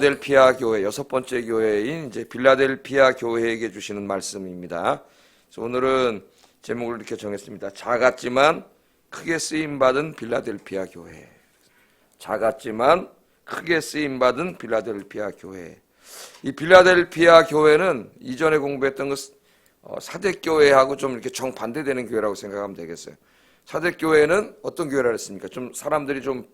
필라델피아 교회 여섯 번째 교회인 이제 필라델피아 교회에게 주시는 말씀입니다. 그래서 오늘은 제목을 이렇게 정했습니다. 작았지만 크게 쓰임 받은 필라델피아 교회. 작았지만 크게 쓰임 받은 필라델피아 교회. 이 필라델피아 교회는 이전에 공부했던 사대교회하고 좀 이렇게 정반대되는 교회라고 생각하면 되겠어요. 사대교회는 어떤 교회라 했습니까? 좀 사람들이 좀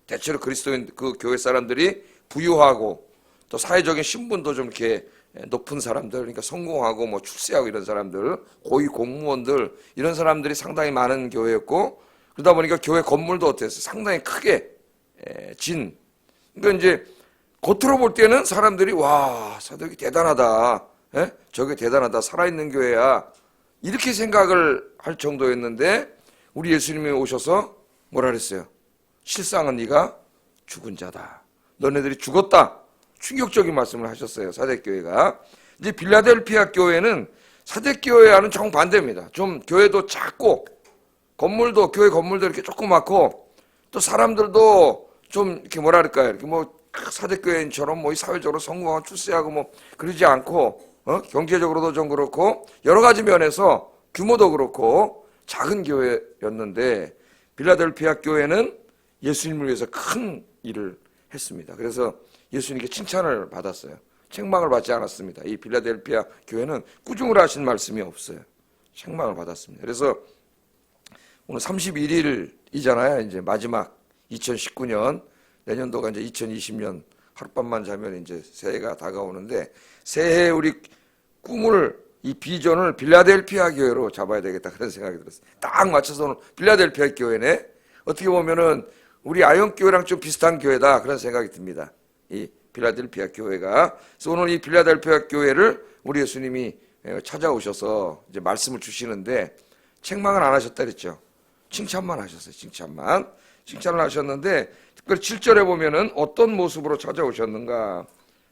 대체로 그리스도인 그 교회 사람들이 부유하고 또 사회적인 신분도 좀 이렇게 높은 사람들, 그러니까 성공하고 뭐 출세하고 이런 사람들, 고위 공무원들 이런 사람들이 상당히 많은 교회였고, 그러다 보니까 교회 건물도 어땠어요? 상당히 크게 진. 그러니까 이제 겉으로 볼 때는 사람들이 와, 사도기 대단하다, 저게 대단하다, 살아있는 교회야, 이렇게 생각을 할 정도였는데 우리 예수님이 오셔서 뭐라 그랬어요? 실상은 네가 죽은 자다. 너네들이 죽었다. 충격적인 말씀을 하셨어요. 사대교회가. 이제 필라델피아 교회는 사대교회와는 정반대입니다. 좀 교회도 작고 건물도 교회 건물도 이렇게 조그맣고 또 사람들도 좀 이렇게 뭐라 그럴까요? 이렇게 뭐 사대교회인처럼 뭐 사회적으로 성공하고 출세하고 뭐 그러지 않고 경제적으로도 좀 그렇고 여러 가지 면에서 규모도 그렇고 작은 교회였는데 필라델피아 교회는 예수님을 위해서 큰 일을 했습니다. 그래서 예수님께 칭찬을 받았어요. 책망을 받지 않았습니다. 이 필라델피아 교회는 꾸중을 하신 말씀이 없어요. 책망을 받았습니다. 그래서 오늘 31일이잖아요. 이제 마지막 2019년, 내년도가 이제 2020년 하룻밤만 자면 이제 새해가 다가오는데 새해 우리 꿈을 이 비전을 필라델피아 교회로 잡아야 되겠다 그런 생각이 들었어요. 딱 맞춰서 오늘 필라델피아 교회네. 어떻게 보면은 우리 아영교회랑 좀 비슷한 교회다 그런 생각이 듭니다. 이 필라델피아 교회가. 그래서 오늘 이 필라델피아 교회를 우리 예수님이 찾아오셔서 이제 말씀을 주시는데 책망을 안 하셨다 그랬죠. 칭찬만 하셨어요. 칭찬을 하셨는데 특별히 7절에 보면은 어떤 모습으로 찾아오셨는가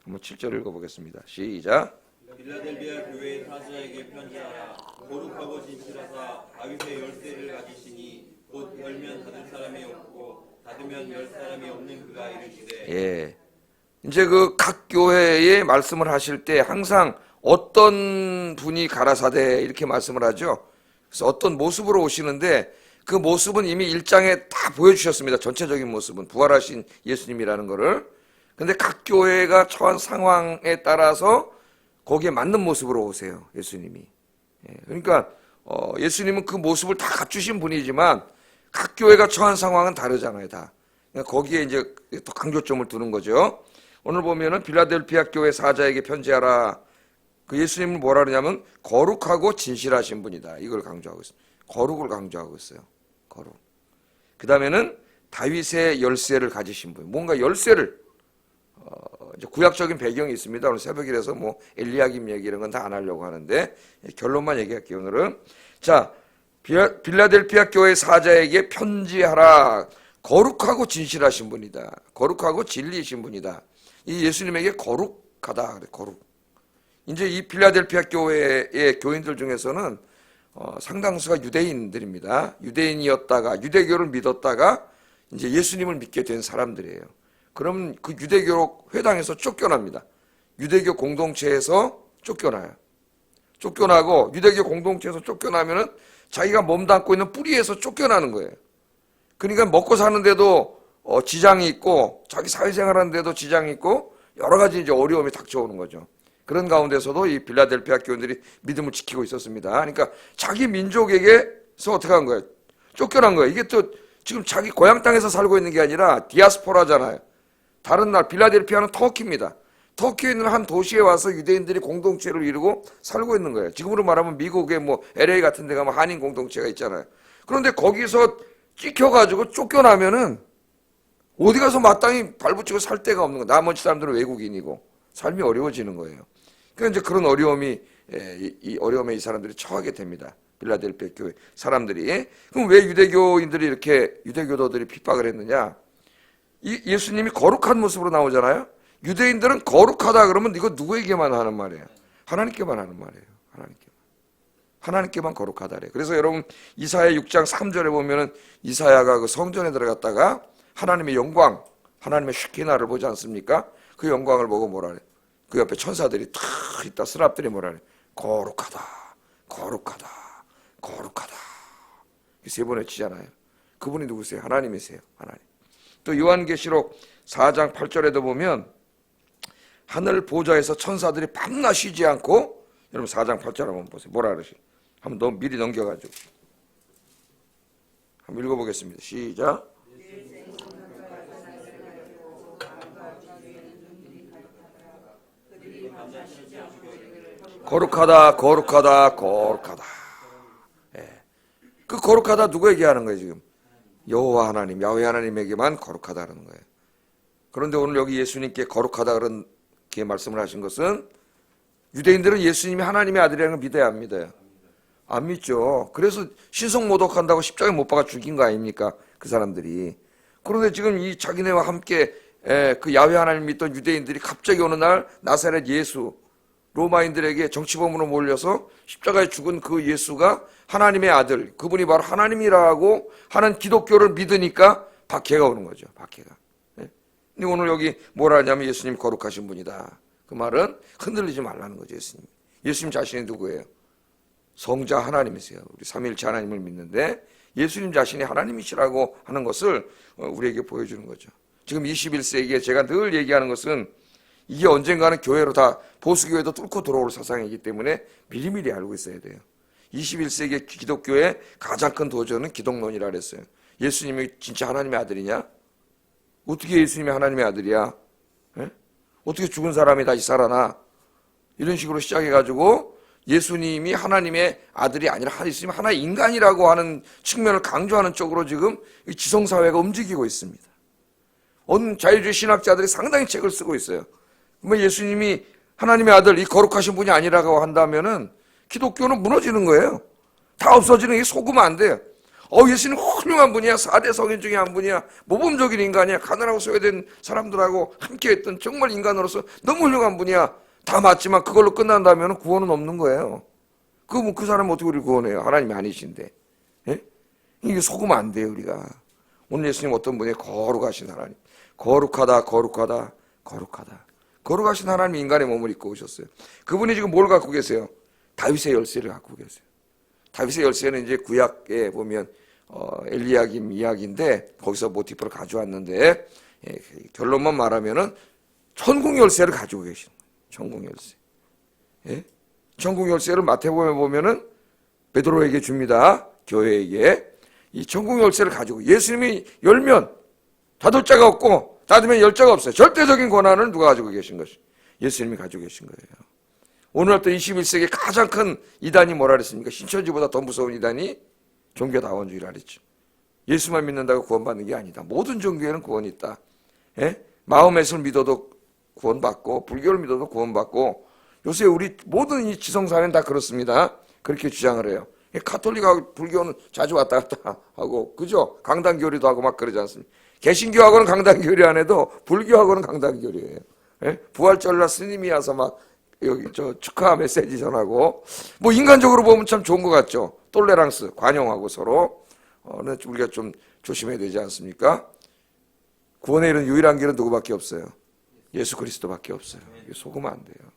한번 7절 읽어보겠습니다. 시작. 필라델피아 교회의 사자에게 편지하라. 거룩하고 진실하사 다윗의 열쇠를 가지시니 곧 열면 닫을 사람이 없고 닫으면 열 사람이 없는 그가 이르시되. 예. 이제 그 각 교회에 말씀을 하실 때 항상 어떤 분이 가라사대 이렇게 말씀을 하죠. 그래서 어떤 모습으로 오시는데 그 모습은 이미 1장에 다 보여주셨습니다. 전체적인 모습은 부활하신 예수님이라는 거를. 근데 각 교회가 처한 상황에 따라서 거기에 맞는 모습으로 오세요. 예수님이. 그러니까 예수님은 그 모습을 다 갖추신 분이지만 각 교회가 처한 상황은 다르잖아요, 다. 그러니까 거기에 이제 또 강조점을 두는 거죠. 오늘 보면은 필라델피아 교회 사자에게 편지하라. 그 예수님은 뭐라 그러냐면 거룩하고 진실하신 분이다. 이걸 강조하고 있어요. 거룩을 강조하고 있어요. 거룩. 그 다음에는 다윗의 열쇠를 가지신 분. 뭔가 열쇠를 이제 구약적인 배경이 있습니다. 오늘 새벽이라서 뭐 엘리야김 얘기 이런 건 다 안 하려고 하는데 결론만 얘기할게요. 오늘은 자. 필라델피아 교회 사자에게 편지하라. 거룩하고 진실하신 분이다. 거룩하고 진리이신 분이다. 이 예수님에게 거룩하다. 그래, 거룩. 이제 이 필라델피아 교회의 교인들 중에서는 상당수가 유대인들입니다. 유대인이었다가 유대교를 믿었다가 이제 예수님을 믿게 된 사람들이에요. 그럼 그 유대교 회당에서 쫓겨납니다. 유대교 공동체에서 쫓겨나요. 쫓겨나고 유대교 공동체에서 쫓겨나면은 자기가 몸담고 있는 뿌리에서 쫓겨나는 거예요. 그러니까 먹고 사는데도 지장이 있고 자기 사회생활하는데도 지장이 있고 여러 가지 이제 어려움이 닥쳐오는 거죠. 그런 가운데서도 이 필라델피아 교인들이 믿음을 지키고 있었습니다. 그러니까 자기 민족에게서 어떻게 한 거예요? 쫓겨난 거예요. 이게 또 지금 자기 고향 땅에서 살고 있는 게 아니라 디아스포라잖아요. 다른 나라 필라델피아는 터키입니다. 터키에 있는 한 도시에 와서 유대인들이 공동체를 이루고 살고 있는 거예요. 지금으로 말하면 미국의 뭐 LA 같은 데 가면 한인 공동체가 있잖아요. 그런데 거기서 찍혀가지고 쫓겨나면은 어디 가서 마땅히 발붙이고 살 데가 없는 거예요. 나머지 사람들은 외국인이고 삶이 어려워지는 거예요. 그러니까 이제 그런 어려움이 이 어려움에 이 사람들이 처하게 됩니다. 필라델피아 교회 사람들이. 그럼 왜 유대교인들이 이렇게 유대교도들이 핍박을 했느냐? 이 예수님이 거룩한 모습으로 나오잖아요. 유대인들은 거룩하다 그러면 이거 누구에게만 하는 말이에요? 하나님께만 하는 말이에요. 하나님께만 거룩하다래. 그래서 여러분 이사야 6장 3절에 보면은 이사야가 그 성전에 들어갔다가 하나님의 영광, 하나님의 쉐키나를 보지 않습니까? 그 영광을 보고 뭐라 그래? 그 옆에 천사들이 탁 있다. 스랍들이 뭐라 그래? 거룩하다, 거룩하다, 거룩하다. 세 번 외치잖아요. 그분이 누구세요? 하나님이세요. 하나님. 또 요한계시록 4장 8절에도 보면 하늘 보좌에서 천사들이 밤낮 쉬지 않고, 여러분 4장 8절 한번 보세요. 뭐라 그러시? 한번 너무 미리 넘겨가지고 한번 읽어보겠습니다. 시작. 거룩하다, 거룩하다, 거룩하다. 예. 그 거룩하다 누구에게 하는 거예요 지금? 여호와 하나님, 야훼 하나님에게만 거룩하다는 거예요. 그런데 오늘 여기 예수님께 거룩하다 그렇게 말씀을 하신 것은, 유대인들은 예수님이 하나님의 아들이라는 걸 믿어야 안 믿어요? 안 믿죠. 그래서 신성 모독한다고 십자가에 못 박아 죽인 거 아닙니까? 그 사람들이. 그런데 지금 이 자기네와 함께 그 야훼 하나님 믿던 유대인들이 갑자기 어느 날 나사렛 예수, 로마인들에게 정치범으로 몰려서 십자가에 죽은 그 예수가 하나님의 아들, 그분이 바로 하나님이라고 하는 기독교를 믿으니까 박해가 오는 거죠. 박해가. 근데 오늘 여기 뭐라 하냐면 예수님 거룩하신 분이다. 그 말은 흔들리지 말라는 거죠. 예수님. 예수님 자신이 누구예요? 성자 하나님이세요. 우리 삼위일체 하나님을 믿는데 예수님 자신이 하나님이시라고 하는 것을 우리에게 보여주는 거죠. 지금 21세기에 제가 늘 얘기하는 것은, 이게 언젠가는 교회로 다 보수교회도 뚫고 들어올 사상이기 때문에 미리미리 알고 있어야 돼요. 21세기 기독교의 가장 큰 도전은 기독론이라 그랬어요. 예수님이 진짜 하나님의 아들이냐? 어떻게 예수님이 하나님의 아들이야? 에? 어떻게 죽은 사람이 다시 살아나? 이런 식으로 시작해가지고 예수님이 하나님의 아들이 아니라 예수님 하나의 인간이라고 하는 측면을 강조하는 쪽으로 지금 지성사회가 움직이고 있습니다. 어느 자유주의 신학자들이 상당히 책을 쓰고 있어요. 그러면 예수님이 하나님의 아들, 이 거룩하신 분이 아니라고 한다면은 기독교는 무너지는 거예요. 다 없어지는 게 속으면 안 돼요. 예수님 훌륭한 분이야. 4대 성인 중에 한 분이야. 모범적인 인간이야. 가난하고 소외된 사람들하고 함께했던 정말 인간으로서 너무 훌륭한 분이야. 다 맞지만 그걸로 끝난다면 구원은 없는 거예요. 그 사람 어떻게 우리를 구원해요? 하나님이 아니신데. 예? 이게 속으면 안 돼요, 우리가. 오늘 예수님 어떤 분이에요? 거룩하신 하나님. 거룩하다, 거룩하다, 거룩하다. 거룩하신 하나님 인간의 몸을 입고 오셨어요. 그분이 지금 뭘 갖고 계세요? 다윗의 열쇠를 갖고 계세요. 다윗의 열쇠는 이제 구약에 보면 엘리야김 이야기인데 거기서 모티프를 가져왔는데, 결론만 말하면은 천국 열쇠를 가지고 계신 거예요. 천국 열쇠. 예? 천국 열쇠를 마태복음에 보면은 베드로에게 줍니다. 교회에게. 이 천국 열쇠를 가지고 예수님이 열면 닫을 자가 없고 닫으면 열 자가 없어요. 절대적인 권한을 누가 가지고 계신 것이? 예수님이 가지고 계신 거예요. 오늘 또 21세기 가장 큰 이단이 뭐라 그랬습니까? 신천지보다 더 무서운 이단이 종교다원주의라 그랬죠. 예수만 믿는다고 구원받는 게 아니다. 모든 종교에는 구원이 있다. 예? 마음에서 믿어도 구원받고 불교를 믿어도 구원받고, 요새 우리 모든 이 지성사회는 다 그렇습니다. 그렇게 주장을 해요. 가톨릭하고 불교는 자주 왔다 갔다 하고, 그죠? 강단교리도 하고 막 그러지 않습니까? 개신교하고는 강단교리 안 해도 불교하고는 강단교리예요. 예? 부활절날 스님이 와서 막 여기 축하 메시지 전하고, 뭐 인간적으로 보면 참 좋은 것 같죠. 톨레랑스, 관용하고 서로. 우리가 좀 조심해야 되지 않습니까? 구원에 이른 유일한 길은 누구밖에 없어요? 예수 그리스도밖에 없어요. 속으면 안 돼요.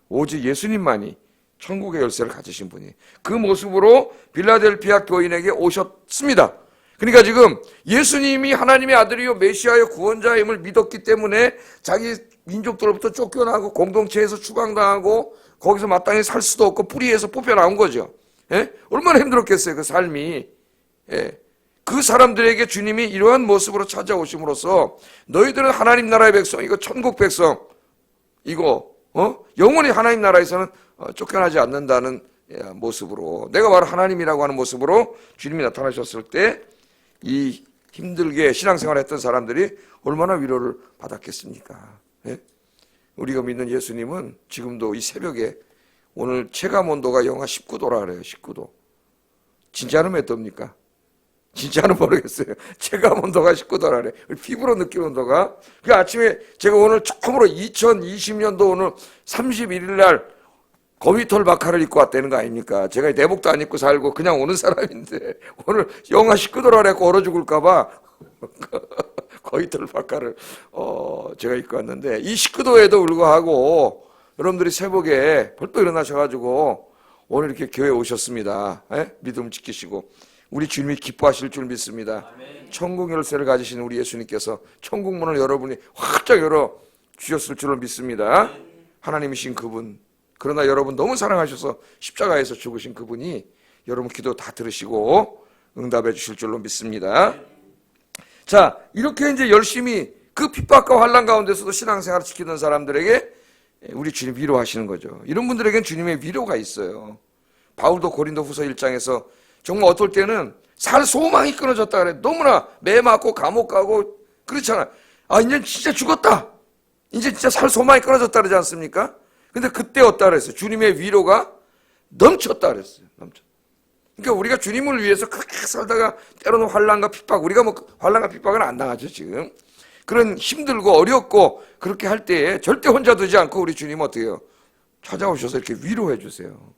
오직 예수님만이 천국의 열쇠를 가지신 분이 그 모습으로 빌라델피아 교인에게 오셨습니다. 그러니까 지금 예수님이 하나님의 아들이요 메시아요 구원자임을 믿었기 때문에 자기 민족들로부터 쫓겨나고 공동체에서 추방당하고 거기서 마땅히 살 수도 없고 뿌리에서 뽑혀 나온 거죠. 예? 얼마나 힘들었겠어요, 그 삶이. 예. 그 사람들에게 주님이 이러한 모습으로 찾아오심으로써 너희들은 하나님 나라의 백성, 이거 천국 백성, 이거 영원히 하나님 나라에서는 쫓겨나지 않는다는 모습으로, 내가 바로 하나님이라고 하는 모습으로 주님이 나타나셨을 때 이 힘들게 신앙생활을 했던 사람들이 얼마나 위로를 받았겠습니까? 예? 우리가 믿는 예수님은 지금도 이 새벽에, 오늘 체감 온도가 영하 19도라 그래요. 19도. 진짜는 몇 도입니까? 진짜는 모르겠어요. 체감 온도가 19도라 그래. 피부로 느끼는 온도가. 그 아침에 제가 오늘 처음으로 2020년도 오늘 31일 날 거위털 바카를 입고 왔다는 거 아닙니까? 제가 내복도 안 입고 살고 그냥 오는 사람인데 오늘 영하 19도라 그래갖고 얼어 죽을까 봐 거의 덜파카를 제가 입고 왔는데, 이 19도에도 불구하고 여러분들이 새벽에 벌떡 일어나셔가지고 오늘 이렇게 교회에 오셨습니다. 믿음 지키시고 우리 주님이 기뻐하실 줄 믿습니다. 천국 열쇠를 가지신 우리 예수님께서 천국 문을 여러분이 활짝 열어 주셨을 줄로 믿습니다. 하나님이신 그분, 그러나 여러분 너무 사랑하셔서 십자가에서 죽으신 그분이 여러분 기도 다 들으시고 응답해 주실 줄로 믿습니다. 자, 이렇게 이제 열심히 그 핍박과 환난 가운데서도 신앙생활을 지키던 사람들에게 우리 주님 위로하시는 거죠. 이런 분들에겐 주님의 위로가 있어요. 바울도 고린도후서 1장에서 정말 어떨 때는 살 소망이 끊어졌다 그래. 너무나 매 맞고 감옥 가고 그렇잖아. 아, 이제 진짜 죽었다. 이제 진짜 살 소망이 끊어졌다 그러지 않습니까? 근데 그때 어떠다 그랬어요? 주님의 위로가 넘쳤다 그랬어요. 넘쳤다. 그러니까 우리가 주님을 위해서 그렇게 살다가 때로는 환난과 핍박, 우리가 뭐 환난과 핍박은 안 당하죠 지금. 그런 힘들고 어렵고 그렇게 할 때에 절대 혼자 두지 않고 우리 주님 어떻게 해요? 찾아오셔서 이렇게 위로해 주세요.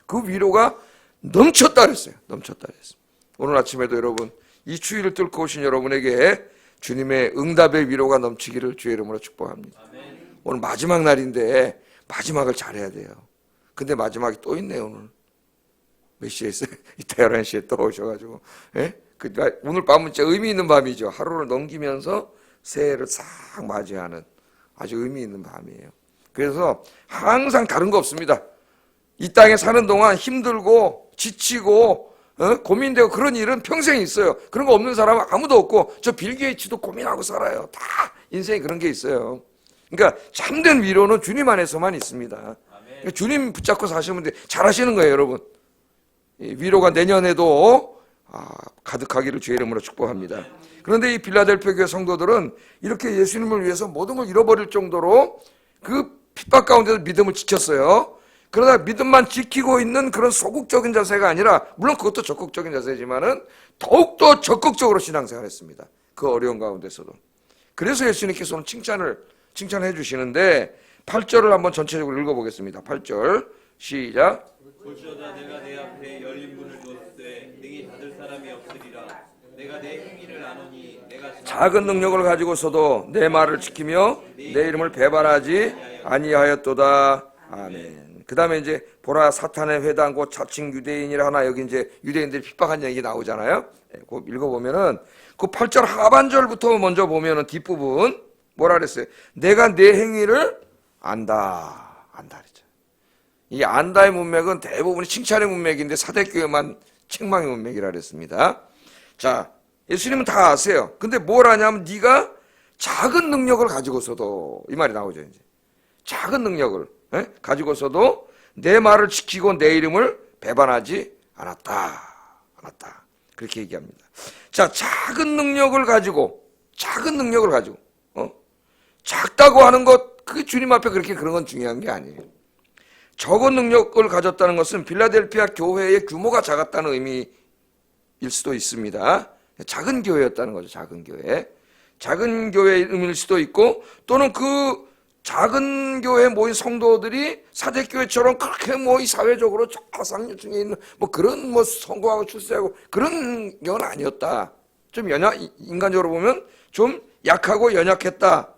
그 위로가 넘쳤다 그랬어요. 넘쳤다 그랬어요. 오늘 아침에도 여러분 이 추위를 뚫고 오신 여러분에게 주님의 응답의 위로가 넘치기를 주의 이름으로 축복합니다. 아멘. 오늘 마지막 날인데 마지막을 잘해야 돼요. 근데 마지막이 또 있네요. 오늘 몇 시에 있어요? 이따 11시에 또 오셔가지고 오늘 밤은 진짜 의미 있는 밤이죠. 하루를 넘기면서 새해를 싹 맞이하는 아주 의미 있는 밤이에요. 그래서 항상 다른 거 없습니다. 이 땅에 사는 동안 힘들고 지치고 고민되고 그런 일은 평생 있어요. 그런 거 없는 사람은 아무도 없고 저 빌 게이츠도 고민하고 살아요. 다 인생에 그런 게 있어요. 그러니까 참된 위로는 주님 안에서만 있습니다. 그러니까 주님 붙잡고 사시면 돼. 잘하시는 거예요, 여러분. 위로가 내년에도 가득하기를 주의 이름으로 축복합니다. 그런데 이 빌라델피아 교회 성도들은 이렇게 예수님을 위해서 모든 걸 잃어버릴 정도로 그 핍박 가운데서 믿음을 지켰어요. 그러다 믿음만 지키고 있는 그런 소극적인 자세가 아니라, 물론 그것도 적극적인 자세지만은 더욱더 적극적으로 신앙생활했습니다. 그 어려운 가운데서도. 그래서 예수님께서는 칭찬해 주시는데 8절을 한번 전체적으로 읽어보겠습니다. 8절 시작. 볼지어다 내가 내 앞에 열린 문을 두었으되 능히 닫을 사람이 없으리라. 내가 내 행위를 아노니 내가 작은 능력을 가지고서도 내 말을 지키며 내 이름을 배반하지 아니하였도다. 아멘. 그 다음에 이제 보라 사탄의 회당 곧 자칭 유대인이라 하나, 여기 이제 유대인들이 핍박한 얘기 나오잖아요. 그 읽어보면은 그 8절 하반절부터 먼저 보면은 뒷부분 뭐라 그랬어요? 내가 내 행위를 안다 그랬죠. 이 안다의 문맥은 대부분이 칭찬의 문맥인데 사대교회만 책망의 문맥이라 그랬습니다. 자, 예수님은 다 아세요. 근데 뭘 하냐면 네가 작은 능력을 가지고서도, 이 말이 나오죠. 이제 작은 능력을 가지고서도 내 말을 지키고 내 이름을 배반하지 않았다. 그렇게 얘기합니다. 자, 작은 능력을 가지고 작다고 하는 것, 그 주님 앞에 그렇게 그런 건 중요한 게 아니에요. 적은 능력을 가졌다는 것은 빌라델피아 교회의 규모가 작았다는 의미일 수도 있습니다. 작은 교회였다는 거죠. 작은 교회의 의미일 수도 있고, 또는 그 작은 교회에 모인 성도들이 사대교회처럼 그렇게 뭐 이 사회적으로 저상류층에 있는 뭐 그런 뭐 성공하고 출세하고 그런 건 아니었다. 좀 인간적으로 보면 좀 약하고 연약했다.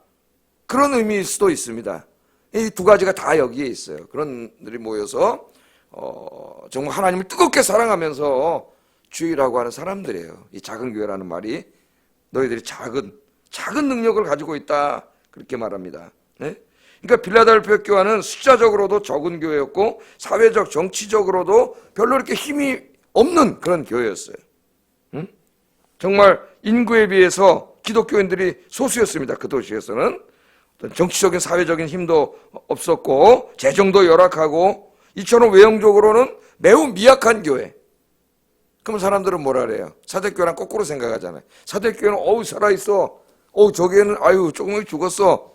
그런 의미일 수도 있습니다. 이 두 가지가 다 여기에 있어요. 그런 분들이 모여서 정말 하나님을 뜨겁게 사랑하면서 주의라고 하는 사람들이에요. 이 작은 교회라는 말이 너희들이 작은 능력을 가지고 있다, 그렇게 말합니다. 네? 그러니까 빌라델피아 교회는 숫자적으로도 적은 교회였고 사회적 정치적으로도 별로 이렇게 힘이 없는 그런 교회였어요. 정말 인구에 비해서 기독교인들이 소수였습니다. 그 도시에서는 정치적인 사회적인 힘도 없었고 재정도 열악하고 이처럼 외형적으로는 매우 미약한 교회. 그럼 사람들은 뭐라 그래요? 사대교회랑 거꾸로 생각하잖아요. 사대교회는 어우 살아있어, 저기에는 아유 조금 죽었어.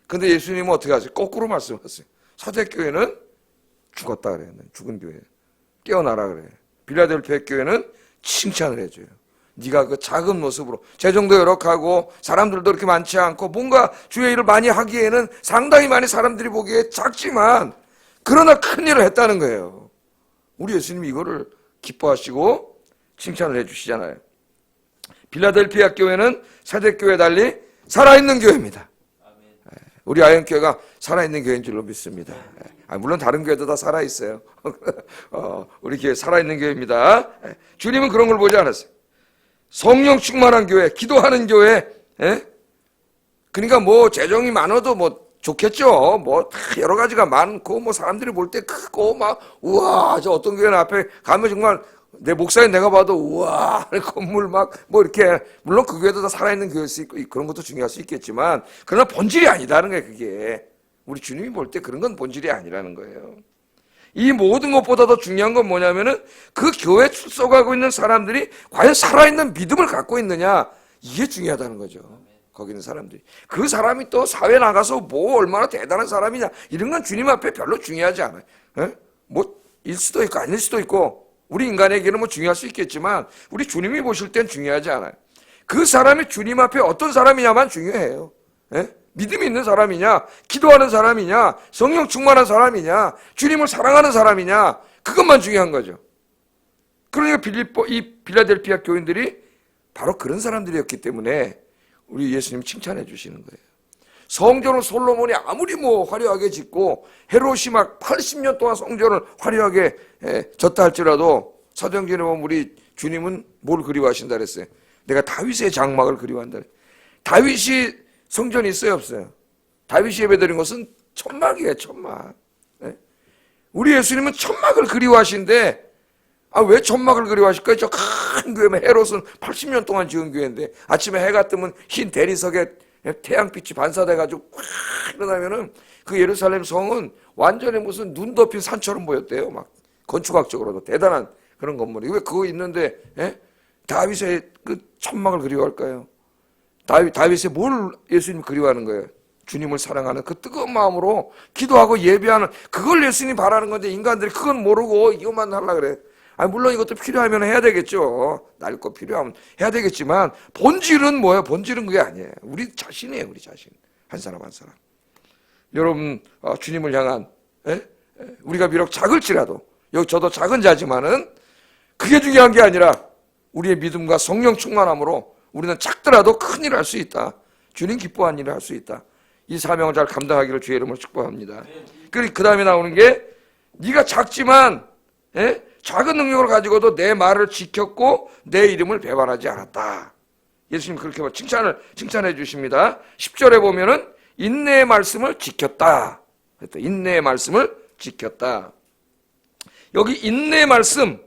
근데 예수님은 어떻게 하세요? 거꾸로 말씀하세요. 사대교회는 죽었다 그래요. 죽은 교회. 깨어나라 그래요. 빌라델피아 교회는 칭찬을 해줘요. 네가 그 작은 모습으로, 재정도 열악하고 사람들도 그렇게 많지 않고 뭔가 주의 일을 많이 하기에는 상당히 많이 사람들이 보기에 작지만 그러나 큰 일을 했다는 거예요. 우리 예수님이 이거를 기뻐하시고 칭찬을 해주시잖아요. 빌라델피아 교회는 세대교회 달리 살아있는 교회입니다. 우리 아현교회가 살아있는 교회인 줄로 믿습니다. 물론 다른 교회도 다 살아있어요. 우리 교회 살아있는 교회입니다. 주님은 그런 걸 보지 않았어요. 성령 충만한 교회, 기도하는 교회. 그러니까 뭐 재정이 많아도 뭐 좋겠죠. 뭐 여러 가지가 많고 뭐 사람들이 볼 때 크고 막 우와 저 어떤 교회는 앞에 가면 정말 내 목사인 내가 봐도 우와 건물 막 뭐 이렇게 물론 그 교회도 다 살아있는 교회일 수 있고 그런 것도 중요할 수 있겠지만 그러나 본질이 아니다는 거예요. 그게 우리 주님이 볼 때 그런 건 본질이 아니라는 거예요. 이 모든 것보다 더 중요한 건 뭐냐면은 그 교회 출석하고 있는 사람들이 과연 살아있는 믿음을 갖고 있느냐 이게 중요하다는 거죠. 거기 있는 사람들이 그 사람이 또 사회 나가서 뭐 얼마나 대단한 사람이냐 이런 건 주님 앞에 별로 중요하지 않아요. 뭐 일 수도 있고 아닐 수도 있고 우리 인간에게는 뭐 중요할 수 있겠지만 우리 주님이 보실 땐 중요하지 않아요. 그 사람이 주님 앞에 어떤 사람이냐만 중요해요. 믿음이 있는 사람이냐, 기도하는 사람이냐, 성령 충만한 사람이냐, 주님을 사랑하는 사람이냐 그것만 중요한 거죠. 그러니까 이 빌라델피아 교인들이 바로 그런 사람들이었기 때문에 우리 예수님 칭찬해 주시는 거예요. 성전을 솔로몬이 아무리 뭐 화려하게 짓고 헤롯이 막 80년 동안 성전을 화려하게 졌다 할지라도 사도행전에 보면 우리 주님은 뭘 그리워하신다 그랬어요? 내가 다윗의 장막을 그리워한다. 다윗이 성전이 있어요 없어요? 다윗이 예배드린 것은 천막이에요. 천막. 우리 예수님은 천막을 그리워하신데 왜 천막을 그리워하실까요? 저 큰 교회면 헤롯은 80년 동안 지은 교회인데 아침에 해가 뜨면 흰 대리석에 태양빛이 반사돼가지고 확 일어나면은 그 예루살렘 성은 완전히 무슨 눈 덮인 산처럼 보였대요. 막 건축학적으로도 대단한 그런 건물이. 왜 그거 있는데 다윗의 그 천막을 그리워할까요? 다윗의 뭘 예수님 그리워하는 거예요? 주님을 사랑하는 그 뜨거운 마음으로 기도하고 예배하는 그걸 예수님이 바라는 건데 인간들이 그건 모르고 이것만 하려고 그래. 물론 이것도 필요하면 해야 되겠죠. 날 거 필요하면 해야 되겠지만 본질은 뭐예요? 본질은 그게 아니에요. 우리 자신이에요. 우리 자신. 한 사람 한 사람. 여러분 주님을 향한 우리가 비록 작을지라도 여기 저도 작은 자지만은 그게 중요한 게 아니라 우리의 믿음과 성령 충만함으로 우리는 작더라도 큰 일을 할 수 있다. 주님 기뻐하는 일을 할 수 있다. 이 사명을 잘 감당하기를 주의 이름으로 축복합니다. 그리고 그 다음에 나오는 게 네가 작지만 작은 능력을 가지고도 내 말을 지켰고 내 이름을 배반하지 않았다. 예수님 그렇게 칭찬해 주십니다. 10절에 보면은 인내의 말씀을 지켰다. 인내의 말씀을 지켰다. 여기 인내의 말씀,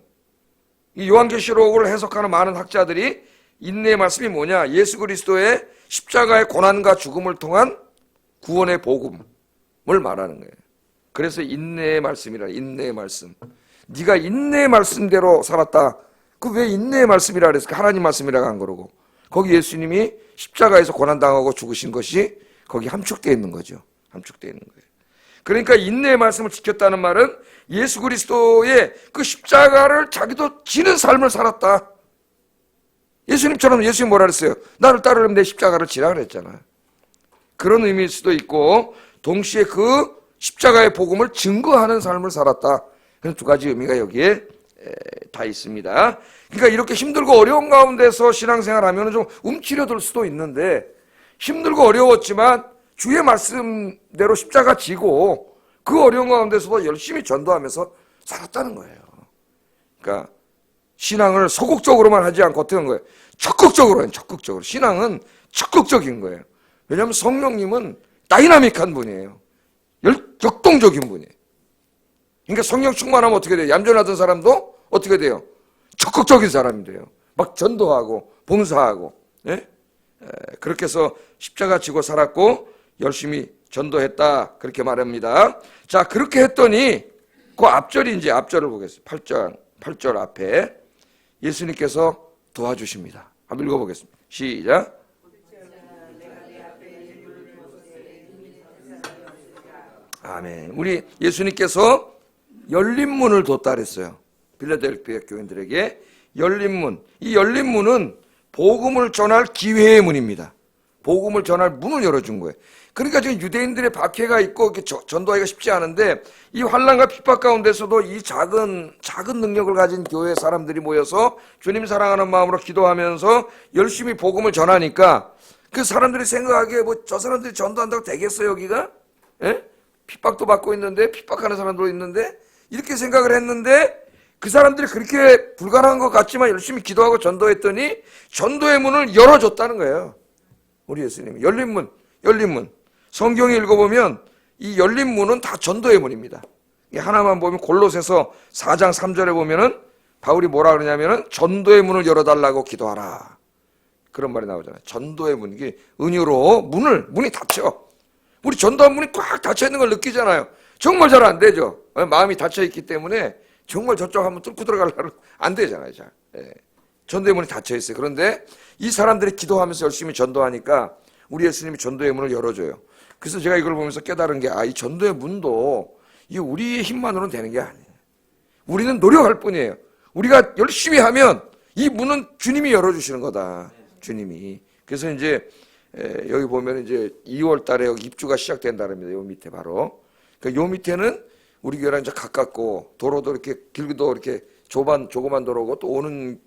이 요한계시록을 해석하는 많은 학자들이 인내의 말씀이 뭐냐? 예수 그리스도의 십자가의 고난과 죽음을 통한 구원의 복음을 말하는 거예요. 그래서 인내의 말씀이라. 인내의 말씀. 네가 인내의 말씀대로 살았다. 그 왜 인내의 말씀이라 그랬을까? 하나님 말씀이라고 한 거라고. 거기 예수님이 십자가에서 고난당하고 죽으신 것이 거기 함축되어 있는 거죠. 함축되어 있는 거예요. 그러니까 인내의 말씀을 지켰다는 말은 예수 그리스도의 그 십자가를 자기도 지는 삶을 살았다. 예수님처럼 예수님 뭐라 그랬어요? 나를 따르려면 내 십자가를 지라 그랬잖아요. 그런 의미일 수도 있고 동시에 그 십자가의 복음을 증거하는 삶을 살았다. 그런 두 가지 의미가 여기에 다 있습니다. 그러니까 이렇게 힘들고 어려운 가운데서 신앙생활하면 좀 움츠려들 수도 있는데 힘들고 어려웠지만 주의 말씀대로 십자가 지고 그 어려운 가운데서도 열심히 전도하면서 살았다는 거예요. 그러니까 신앙을 소극적으로만 하지 않고 어떤 거예요? 적극적으로 해요. 적극적으로. 신앙은 적극적인 거예요. 왜냐하면 성령님은 다이나믹한 분이에요. 역동적인 분이에요. 그러니까 성령 충만하면 어떻게 돼요? 얌전하던 사람도 어떻게 돼요? 적극적인 사람이 돼요. 막 전도하고 봉사하고. 그렇게 해서 십자가 지고 살았고 열심히 전도했다. 그렇게 말합니다. 자, 그렇게 했더니 그 앞절이 이제 앞절을 보겠습니다. 8절 앞에 예수님께서 도와주십니다. 한번 읽어보겠습니다. 시작. 아멘. 우리 예수님께서 열린 문을 뒀다 그랬어요. 빌라델피아 교인들에게 열린 문. 이 열린 문은 복음을 전할 기회의 문입니다. 복음을 전할 문을 열어준 거예요. 그러니까 지금 유대인들의 박해가 있고 전도하기가 쉽지 않은데 이 환난과 핍박 가운데서도 이 작은 능력을 가진 교회 사람들이 모여서 주님 사랑하는 마음으로 기도하면서 열심히 복음을 전하니까 그 사람들이 생각하기에 뭐 저 사람들이 전도한다고 되겠어요 여기가? 예? 핍박도 받고 있는데 핍박하는 사람도 있는데 이렇게 생각을 했는데 그 사람들이 그렇게 불가능한 것 같지만 열심히 기도하고 전도했더니 전도의 문을 열어줬다는 거예요. 우리 예수님이 열린 문. 성경에 읽어보면 이 열린 문은 다 전도의 문입니다. 하나만 보면 골로새서 4장 3절에 보면은 바울이 뭐라 그러냐면은 전도의 문을 열어달라고 기도하라. 그런 말이 나오잖아요. 전도의 문. 이게 은유로 문이 닫혀. 우리 전도한 문이 꽉 닫혀 있는 걸 느끼잖아요. 정말 잘 안 되죠. 마음이 닫혀 있기 때문에 정말 저쪽 한번 뚫고 들어가려면 안 되잖아요. 잘. 전도의 문이 닫혀 있어요. 그런데 이 사람들이 기도하면서 열심히 전도하니까 우리 예수님이 전도의 문을 열어줘요. 그래서 제가 이걸 보면서 깨달은 게 이 전도의 문도 이 우리의 힘만으로는 되는 게 아니에요. 우리는 노력할 뿐이에요. 우리가 열심히 하면 이 문은 주님이 열어주시는 거다. 주님이. 그래서 이제 여기 보면 이제 2월 달에 여기 입주가 시작된다랍니다. 요 밑에 바로. 그러니까 요 밑에는 우리 교회랑 이제 가깝고 도로도 이렇게 길도 이렇게 조그만 도로고 또 오는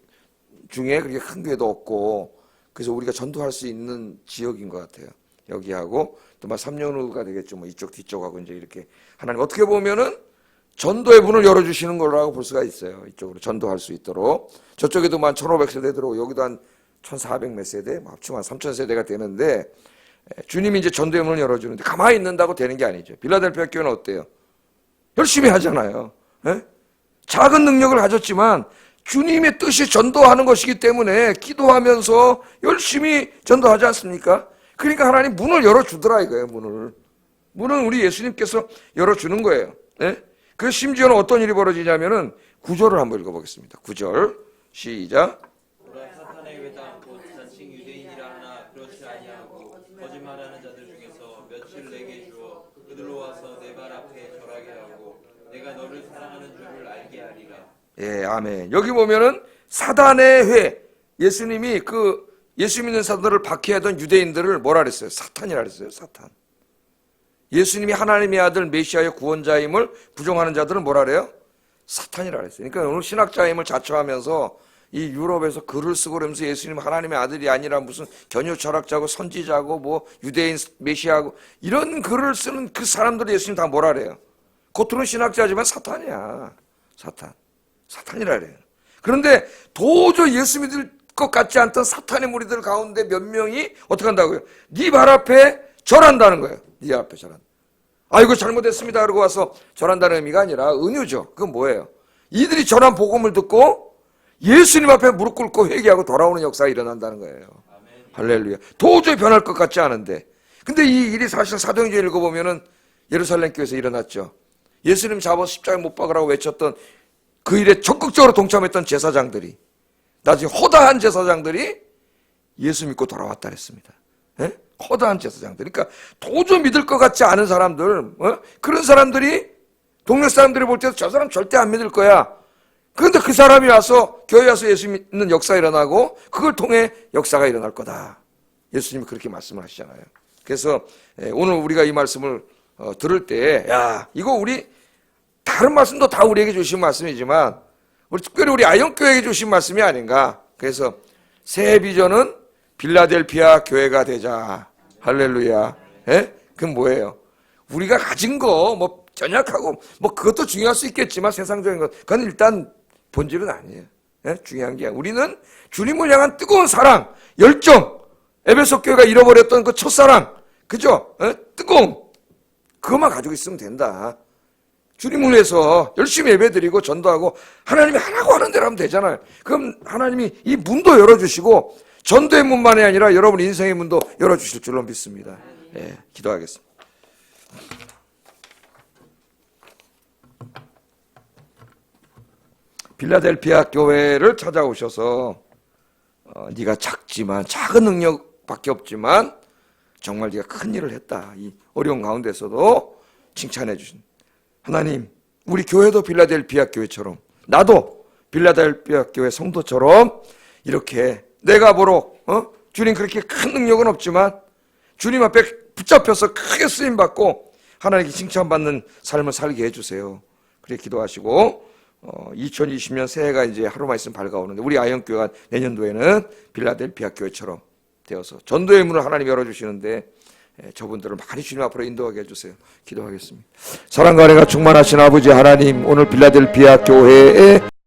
중에 그렇게 큰 교회도 없고 그래서 우리가 전도할 수 있는 지역인 것 같아요. 여기하고 또 막 3년 후가 되겠죠. 뭐 이쪽 뒤쪽하고 이제 이렇게 하나님 어떻게 보면은 전도의 문을 열어주시는 거라고 볼 수가 있어요. 이쪽으로 전도할 수 있도록. 저쪽에도 한 1500세대 들어오고 여기도 한 1400 몇 세대, 합치면 한 3000세대가 되는데 주님이 이제 전도의 문을 열어주는데 가만히 있는다고 되는 게 아니죠. 빌라델피아 교회는 어때요? 열심히 하잖아요. 작은 능력을 가졌지만 주님의 뜻이 전도하는 것이기 때문에 기도하면서 열심히 전도하지 않습니까? 그러니까 하나님 문을 열어주더라 이거예요. 문은 우리 예수님께서 열어주는 거예요. 그 심지어는 어떤 일이 벌어지냐면은 9절을 한번 읽어보겠습니다. 9절 시작. 오라 사탄의 회당 곧 자칭 유대인이라 하나 그렇지 아니하고 거짓말하는 자들 중에서 며칠 내게 주어 그들로 와서 내 발 앞에 절하게 하고 내가 너를 사랑하는 줄을 알게 하리라. 예, 아멘. 여기 보면은 사단의 회, 예수님이 예수 믿는 사람들을 박해하던 유대인들을 뭐라 그랬어요? 사탄이라 그랬어요. 사탄. 예수님이 하나님의 아들 메시아의 구원자임을 부정하는 자들은 뭐라 그래요? 사탄이라 그랬어요. 그러니까 오늘 신학자임을 자처하면서 이 유럽에서 글을 쓰고 그러면서 예수님 하나님의 아들이 아니라 무슨 견유 철학자고 선지자고 뭐 유대인 메시아고 이런 글을 쓰는 그 사람들이 예수님 다 뭐라 그래요? 겉으로는 신학자지만 사탄이야. 사탄이라 그래요. 그런데 도저히 예수 믿을 것 같지 않던 사탄의 무리들 가운데 몇 명이 어떻게 한다고요? 네 발 앞에 절한다는 거예요. 네 앞에 절한다. 아이고 잘못했습니다. 그러고 와서 절한다는 의미가 아니라 은유죠. 그건 뭐예요? 이들이 전한 복음을 듣고 예수님 앞에 무릎 꿇고 회개하고 돌아오는 역사가 일어난다는 거예요. 아멘. 할렐루야. 도저히 변할 것 같지 않은데. 근데 이 일이 사실 사도행전 읽어보면은 예루살렘 교회에서 일어났죠. 예수님 잡아 십자가에 못 박으라고 외쳤던 그 일에 적극적으로 동참했던 제사장들이 나중에 허다한 제사장들이 예수 믿고 돌아왔다 그랬습니다. 허다한 제사장들. 그러니까 도저히 믿을 것 같지 않은 사람들, 그런 사람들이 동네 사람들이 볼 때도 저 사람 절대 안 믿을 거야. 그런데 그 사람이 와서 교회에 와서 예수 믿는 역사가 일어나고 그걸 통해 역사가 일어날 거다. 예수님이 그렇게 말씀을 하시잖아요. 그래서 오늘 우리가 이 말씀을 들을 때 이거 우리 다른 말씀도 다 우리에게 주신 말씀이지만 특별히 우리 아영교회에게 주신 말씀이 아닌가. 그래서 새 비전은 빌라델피아 교회가 되자. 할렐루야. 그건 뭐예요? 우리가 가진 거 뭐 전약하고 뭐 그것도 중요할 수 있겠지만 세상적인 것 그건 일단 본질은 아니에요. 중요한 게 우리는 주님을 향한 뜨거운 사랑, 열정, 에베소 교회가 잃어버렸던 그 첫사랑, 그죠? 뜨거움 그것만 가지고 있으면 된다. 주님을 위해서 열심히 예배드리고 전도하고 하나님이 하라고 하는 대로 하면 되잖아요. 그럼 하나님이 이 문도 열어주시고 전도의 문만이 아니라 여러분 인생의 문도 열어주실 줄로 믿습니다. 기도하겠습니다. 빌라델피아 교회를 찾아오셔서 네가 작지만 작은 능력밖에 없지만 정말 네가 큰 일을 했다. 이 어려운 가운데서도 칭찬해 주신 하나님, 우리 교회도 빌라델피아 교회처럼 나도 빌라델피아 교회 성도처럼 이렇게 내가 보러 주님 그렇게 큰 능력은 없지만 주님 앞에 붙잡혀서 크게 쓰임받고 하나님께 칭찬받는 삶을 살게 해주세요. 그래 기도하시고 2020년 새해가 이제 하루만 있으면 밝아오는데 우리 아영교회가 내년도에는 빌라델피아 교회처럼 되어서 전도의 문을 하나님 열어주시는데 저분들을 많이 주님 앞으로 인도하게 해주세요. 기도하겠습니다. 사랑과 은혜가 충만하신 아버지 하나님, 오늘 빌라델피아 교회에